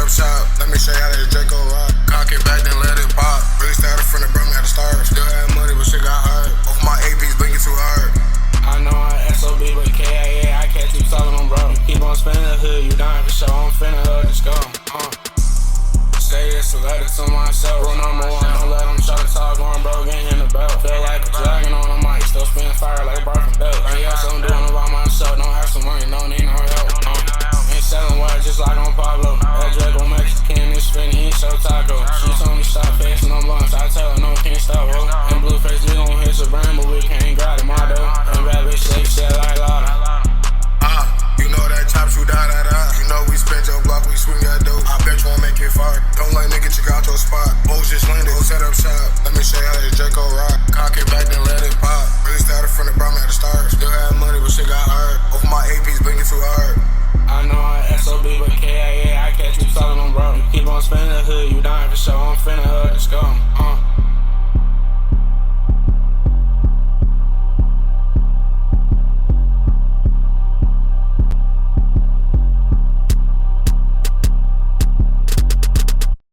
up shop. Let me show you how this Draco rock. Cock it back, then let it pop. Really started from the bro, me had to start. Still had money, but shit got hard. Both of my APs blinking too hard. I know I SOB, but KIA, I can't keep talking on bro. Keep on spinning the hood, you dying for sure. I'm finna just go. Say it's a letter to myself. Rule number one, don't let them try to talk on bro, getting in the belt. Feel like a dragon on the mic, still spinning fire like Barf and Belch. Ain't got something doing about myself, don't have some money, don't need no help. Ain't selling what just like on Pablo. That Draco Mexican, this spinning, he so taco.